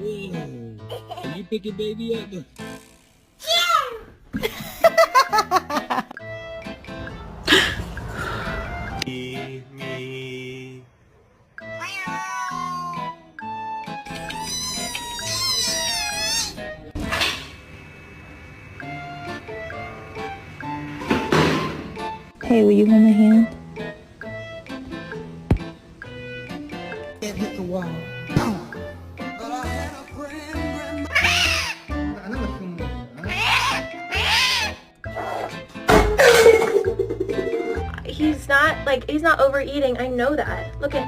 Can you pick your baby up? Me. Hey, will you hold my hand? It hit the wall. He's not overeating. I know that. Look at